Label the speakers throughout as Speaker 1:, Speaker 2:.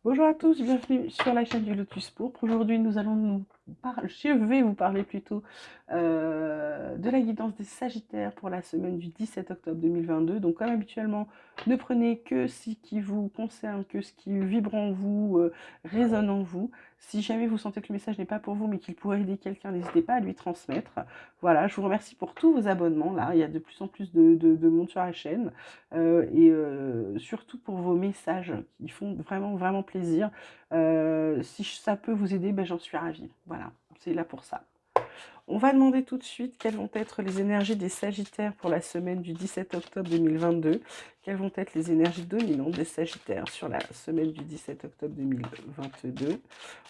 Speaker 1: Bonjour à tous, bienvenue sur la chaîne du Lotus Pourpre. Aujourd'hui, je vais vous parler plutôt de la guidance des Sagittaires pour la semaine du 17 octobre 2022. Donc, comme habituellement, ne prenez que ce qui vous concerne, que ce qui vibre en vous, résonne en vous. Si jamais vous sentez que le message n'est pas pour vous, mais qu'il pourrait aider quelqu'un, n'hésitez pas à lui transmettre. Voilà, je vous remercie pour tous vos abonnements. Là, il y a de plus en plus de monde sur la chaîne. Surtout pour vos messages qui font vraiment, vraiment plaisir. Si ça peut vous aider, ben, j'en suis ravie. Voilà, c'est là pour ça. On va demander tout de suite quelles vont être les énergies des Sagittaires pour la semaine du 17 octobre 2022. Quelles vont être les énergies dominantes des Sagittaires sur la semaine du 17 octobre 2022.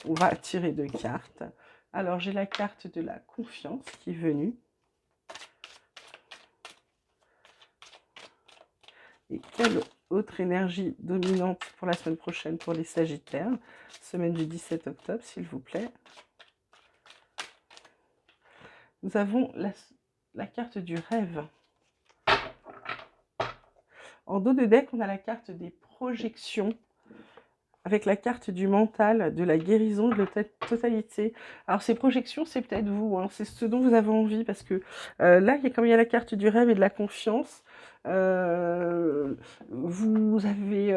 Speaker 1: On va tirer deux cartes. Alors, j'ai la carte de la confiance qui est venue. Et quelle autre énergie dominante pour la semaine prochaine pour les Sagittaires, semaine du 17 octobre, s'il vous plaît. Nous avons la carte du rêve. En dos de deck, on a la carte des projections, avec la carte du mental, de la guérison, de la totalité. Alors ces projections, c'est peut-être vous, hein, c'est ce dont vous avez envie, parce que là, comme il y a la carte du rêve et de la confiance, vous avez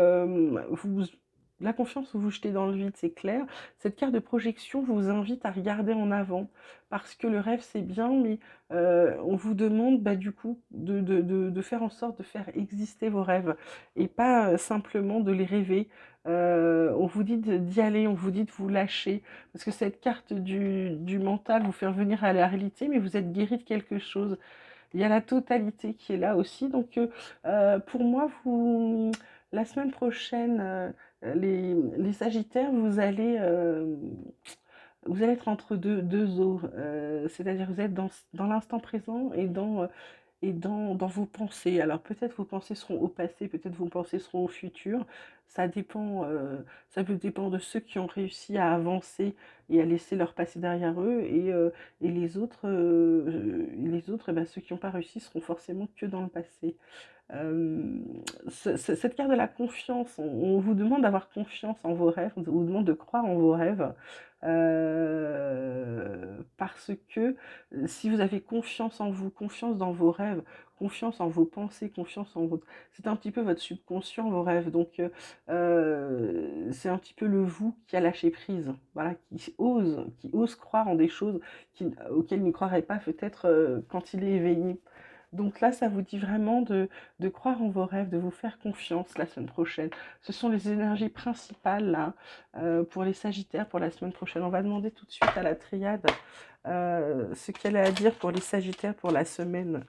Speaker 1: la confiance, vous vous jetez dans le vide, c'est clair. Cette carte de projection vous invite à regarder en avant, parce que le rêve, c'est bien, mais on vous demande du coup de faire en sorte de faire exister vos rêves, et pas simplement de les rêver. On vous dit d'y aller, on vous dit de vous lâcher, parce que cette carte du mental vous fait revenir à la réalité, mais vous êtes guéri de quelque chose. Il y a la totalité qui est là aussi, donc pour moi, la semaine prochaine, les Sagittaires, vous allez être entre deux eaux, c'est-à-dire vous êtes dans l'instant présent et dans vos pensées. Alors peut-être vos pensées seront au passé, peut-être vos pensées seront au futur. Ça dépend, ça peut dépendre de ceux qui ont réussi à avancer et à laisser leur passé derrière eux. Et les autres, ceux qui n'ont pas réussi seront forcément que dans le passé. Euh, cette carte de la confiance, on vous demande d'avoir confiance en vos rêves, on vous demande de croire en vos rêves, parce que si vous avez confiance en vous, confiance dans vos rêves, confiance en vos pensées, confiance en votre... C'est un petit peu votre subconscient, vos rêves, donc c'est un petit peu le vous qui a lâché prise, voilà, qui ose croire en des choses auxquelles il ne croirait pas peut-être quand il est éveillé. Donc là, ça vous dit vraiment de croire en vos rêves, de vous faire confiance la semaine prochaine. Ce sont les énergies principales là, pour les Sagittaires pour la semaine prochaine. On va demander tout de suite à la triade ce qu'elle a à dire pour les Sagittaires pour la semaine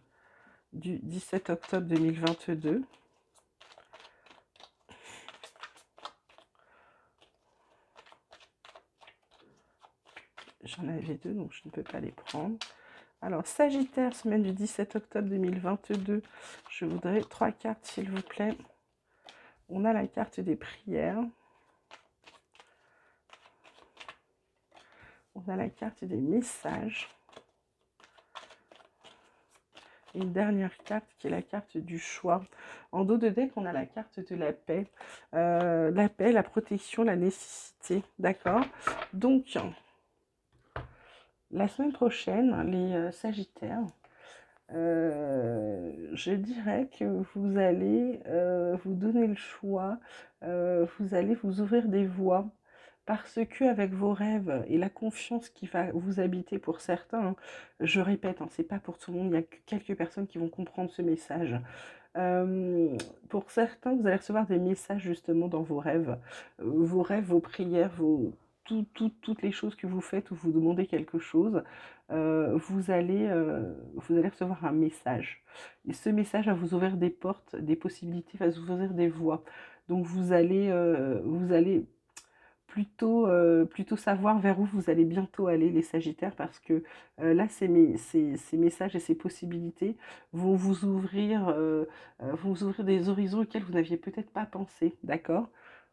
Speaker 1: du 17 octobre 2022. J'en avais deux, donc je ne peux pas les prendre. Alors, Sagittaire, semaine du 17 octobre 2022, je voudrais 3 cartes, s'il vous plaît. On a la carte des prières. On a la carte des messages. Et une dernière carte qui est la carte du choix. En dos de deck, on a la carte de la paix. La paix, la protection, la nécessité. D'accord? Donc, la semaine prochaine, les Sagittaires, je dirais que vous allez vous donner le choix, vous allez vous ouvrir des voies, parce que avec vos rêves et la confiance qui va vous habiter pour certains, hein, je répète, hein, c'est pas pour tout le monde, il y a que quelques personnes qui vont comprendre ce message. Pour certains, vous allez recevoir des messages justement dans vos rêves, vos prières, toutes les choses que vous faites ou vous demandez quelque chose, vous allez recevoir un message. Et ce message va vous ouvrir des portes, des possibilités, va vous ouvrir des voies. Donc vous allez plutôt savoir vers où vous allez bientôt aller, les Sagittaires, parce que là, ces messages et ces possibilités vont vous ouvrir des horizons auxquels vous n'aviez peut-être pas pensé, d'accord?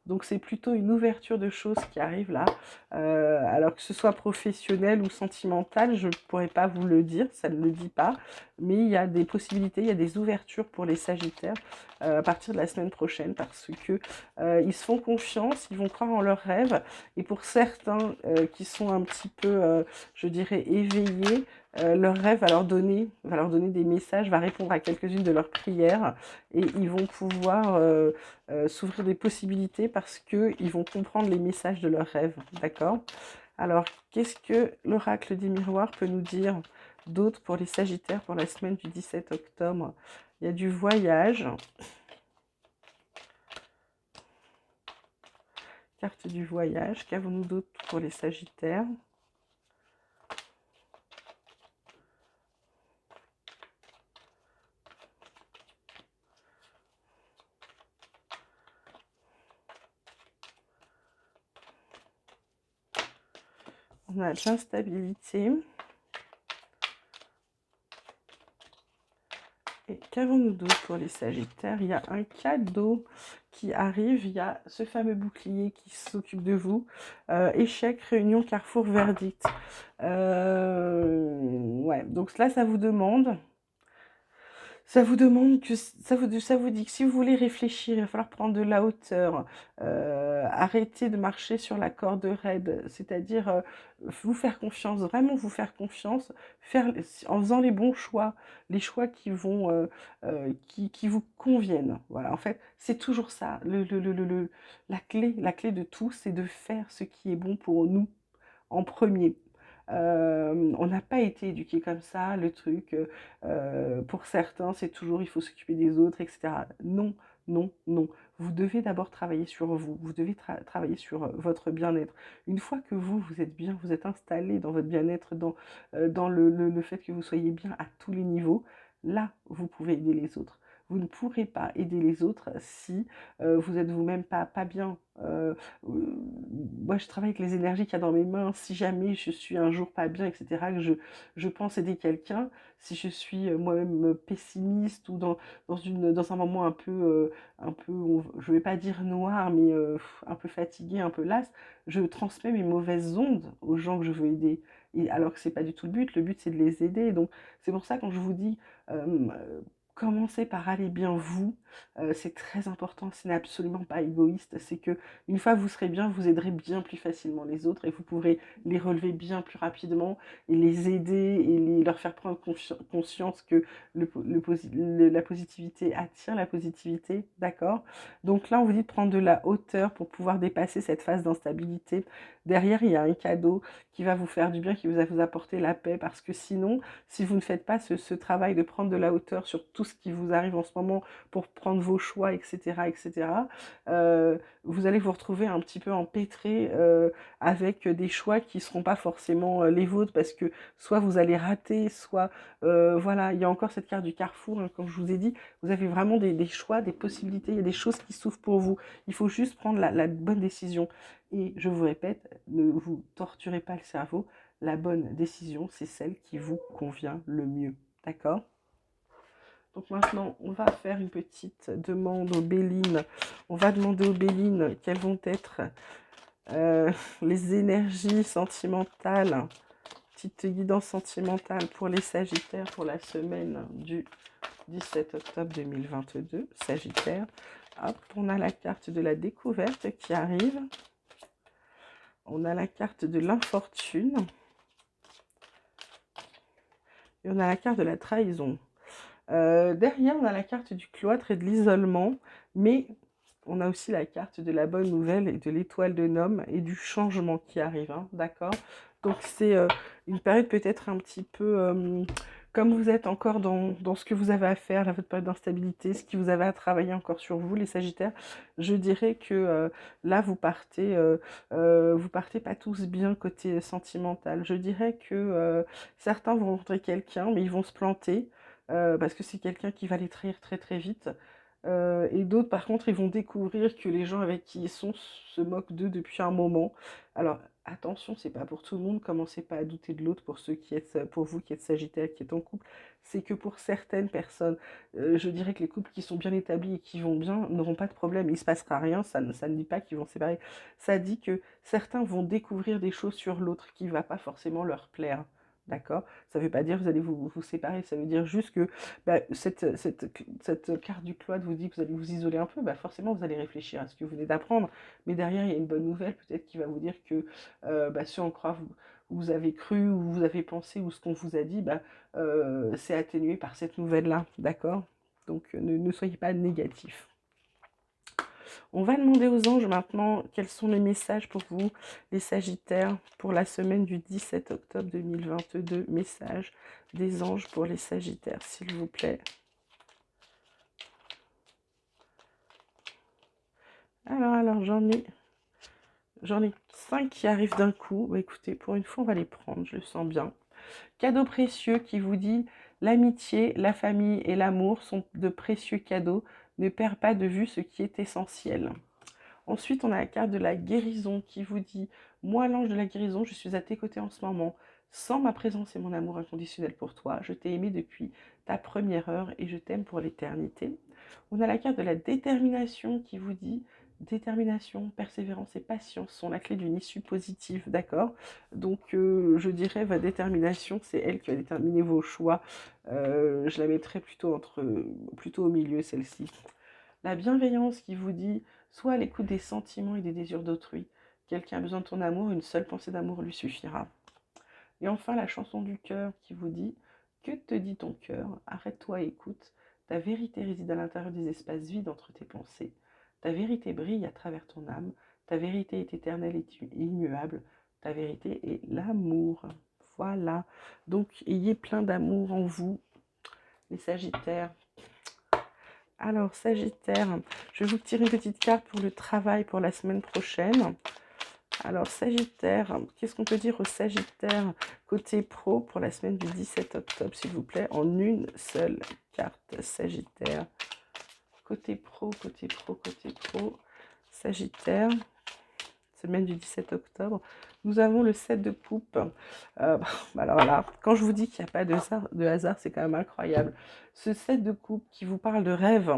Speaker 1: Donc c'est plutôt une ouverture de choses qui arrive là. Alors que ce soit professionnel ou sentimental, je ne pourrais pas vous le dire, ça ne le dit pas. Mais il y a des possibilités, il y a des ouvertures pour les Sagittaires à partir de la semaine prochaine parce que ils se font confiance, ils vont croire en leurs rêves. Et pour certains qui sont un petit peu, je dirais, éveillés, leur rêve va leur donner des messages, va répondre à quelques-unes de leurs prières et ils vont pouvoir s'ouvrir des possibilités parce qu'ils vont comprendre les messages de leurs rêves, d'accord? Alors, qu'est-ce que l'oracle des miroirs peut nous dire d'autre pour les Sagittaires pour la semaine du 17 octobre? Il y a du voyage, carte du voyage, qu'avons-nous d'autre pour les Sagittaires? On a de l'instabilité. Et qu'avons-nous d'autre pour les Sagittaires? Il y a un cadeau qui arrive, il y a ce fameux bouclier qui s'occupe de vous. Échec, réunion, carrefour, verdict. Ouais, donc là, ça vous dit que si vous voulez réfléchir, il va falloir prendre de la hauteur, arrêter de marcher sur la corde raide, c'est-à-dire vous faire confiance, vraiment vous faire confiance, en faisant les bons choix, les choix qui vous conviennent. Voilà, en fait, c'est toujours ça. La clé de tout, c'est de faire ce qui est bon pour nous en premier. On n'a pas été éduqué comme ça, le truc, pour certains, c'est toujours il faut s'occuper des autres, etc. Non, non, non. Vous devez d'abord travailler sur vous, vous devez travailler sur votre bien-être. Une fois que vous êtes bien, vous êtes installé dans votre bien-être, dans le fait que vous soyez bien à tous les niveaux, là, vous pouvez aider les autres. Vous ne pourrez pas aider les autres si vous êtes vous-même pas bien. Moi, je travaille avec les énergies qu'il y a dans mes mains. Si jamais je suis un jour pas bien, etc., que je pense aider quelqu'un, si je suis moi-même pessimiste ou dans un moment je vais pas dire noir, mais un peu fatigué, un peu las, je transmets mes mauvaises ondes aux gens que je veux aider. Et alors que c'est pas du tout le but c'est de les aider. Donc c'est pour ça quand je vous dis commencez par aller bien vous, c'est très important, ce n'est absolument pas égoïste, c'est que une fois que vous serez bien, vous aiderez bien plus facilement les autres et vous pourrez les relever bien plus rapidement et les aider et leur faire prendre conscience que la positivité attire la positivité, d'accord? Donc là, on vous dit de prendre de la hauteur pour pouvoir dépasser cette phase d'instabilité. Derrière, il y a un cadeau qui va vous faire du bien, qui va vous apporter la paix, parce que sinon, si vous ne faites pas ce travail de prendre de la hauteur sur tout ce qui vous arrive en ce moment pour prendre vos choix, etc., etc., vous allez vous retrouver un petit peu empêtré avec des choix qui ne seront pas forcément les vôtres parce que soit vous allez rater, soit voilà, il y a encore cette carte du carrefour, hein, comme je vous ai dit, vous avez vraiment des choix, des possibilités, il y a des choses qui s'ouvrent pour vous. Il faut juste prendre la bonne décision. Et je vous répète, ne vous torturez pas le cerveau, la bonne décision, c'est celle qui vous convient le mieux. D'accord? Donc maintenant, on va faire une petite demande aux Bélines. On va demander aux Bélines quelles vont être les énergies sentimentales, petite guidance sentimentale pour les Sagittaires pour la semaine du 17 octobre 2022. Sagittaire. Hop, on a la carte de la découverte qui arrive. On a la carte de l'infortune. Et on a la carte de la trahison. Derrière, on a la carte du cloître et de l'isolement, mais on a aussi la carte de la bonne nouvelle et de l'étoile de Nome et du changement qui arrive, hein, d'accord? Donc c'est une période peut-être un petit peu, comme vous êtes encore dans ce que vous avez à faire, là, votre période d'instabilité, ce que vous avez à travailler encore sur vous, les Sagittaires, je dirais que là, vous partez pas tous bien côté sentimental. Je dirais que certains vont rencontrer quelqu'un, mais ils vont se planter parce que c'est quelqu'un qui va les trahir très très vite. Et d'autres, par contre, ils vont découvrir que les gens avec qui ils sont se moquent d'eux depuis un moment. Alors, attention, c'est pas pour tout le monde, commencez pas à douter de l'autre pour vous qui êtes Sagittaire, qui êtes en couple. C'est que pour certaines personnes, je dirais que les couples qui sont bien établis et qui vont bien n'auront pas de problème, il se passera rien, ça ne dit pas qu'ils vont se séparer. Ça dit que certains vont découvrir des choses sur l'autre qui ne va pas forcément leur plaire. D'accord? Ça ne veut pas dire que vous allez vous séparer, ça veut dire juste que bah, cette carte du cloître vous dit que vous allez vous isoler un peu, bah forcément vous allez réfléchir à ce que vous venez d'apprendre. Mais derrière, il y a une bonne nouvelle, peut-être qui va vous dire que bah, ce en quoi vous avez cru, ou vous avez pensé, ou ce qu'on vous a dit, bah, c'est atténué par cette nouvelle-là. D'accord? Donc ne soyez pas négatifs. On va demander aux anges maintenant quels sont les messages pour vous, les Sagittaires, pour la semaine du 17 octobre 2022. Message des anges pour les Sagittaires, s'il vous plaît. Alors, j'en ai 5 qui arrivent d'un coup. Bah, écoutez, pour une fois, on va les prendre, je le sens bien. Cadeau précieux qui vous dit l'amitié, la famille et l'amour sont de précieux cadeaux. Ne perds pas de vue ce qui est essentiel. Ensuite, on a la carte de la guérison qui vous dit moi, l'ange de la guérison, je suis à tes côtés en ce moment. Sans ma présence et mon amour inconditionnel pour toi, je t'ai aimé depuis ta première heure et je t'aime pour l'éternité. On a la carte de la détermination qui vous dit détermination, persévérance et patience sont la clé d'une issue positive, d'accord? Donc, je dirais, votre détermination, c'est elle qui va déterminer vos choix. Je la mettrais plutôt au milieu, celle-ci. La bienveillance qui vous dit sois à l'écoute des sentiments et des désirs d'autrui. Quelqu'un a besoin de ton amour, une seule pensée d'amour lui suffira. Et enfin, la chanson du cœur qui vous dit que te dit ton cœur? Arrête-toi et écoute. Ta vérité réside à l'intérieur des espaces vides entre tes pensées. Ta vérité brille à travers ton âme. Ta vérité est éternelle et immuable. Ta vérité est l'amour. Voilà. Donc, ayez plein d'amour en vous, les Sagittaires. Alors, Sagittaire, je vais vous tirer une petite carte pour le travail pour la semaine prochaine. Alors, Sagittaire, qu'est-ce qu'on peut dire au Sagittaire côté pro pour la semaine du 17 octobre, s'il vous plaît, en une seule carte, Sagittaire. Côté pro, Sagittaire, semaine du 17 octobre. Nous avons le 7 de coupe. Alors là, quand je vous dis qu'il n'y a pas de hasard, c'est quand même incroyable. Ce 7 de coupe qui vous parle de rêve,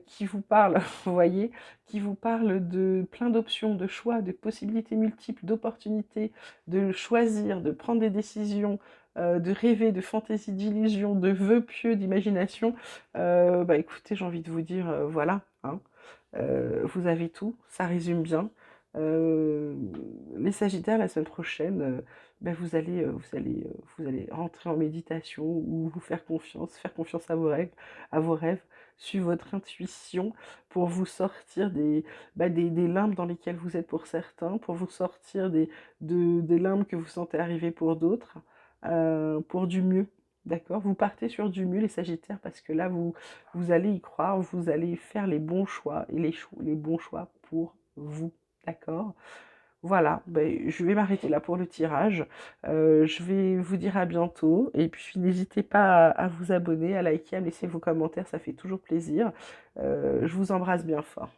Speaker 1: qui vous parle, vous voyez, qui vous parle de plein d'options, de choix, de possibilités multiples, d'opportunités, de choisir, de prendre des décisions, de rêver, de fantaisie, d'illusion, de vœux pieux, d'imagination. Écoutez, j'ai envie de vous dire, voilà, hein, vous avez tout, ça résume bien. Les Sagittaires, la semaine prochaine, vous allez rentrer en méditation ou vous faire confiance à vos rêves, suivre votre intuition pour vous sortir des limbes dans lesquelles vous êtes pour certains, pour vous sortir des limbes que vous sentez arriver pour d'autres, pour du mieux. D'accord? Vous partez sur du mieux, les Sagittaires, parce que là, vous allez y croire, vous allez faire les bons choix et les bons choix pour vous. D'accord? Voilà, je vais m'arrêter là pour le tirage. Je vais vous dire à bientôt. Et puis n'hésitez pas à vous abonner, à liker, à me laisser vos commentaires, ça fait toujours plaisir. Je vous embrasse bien fort.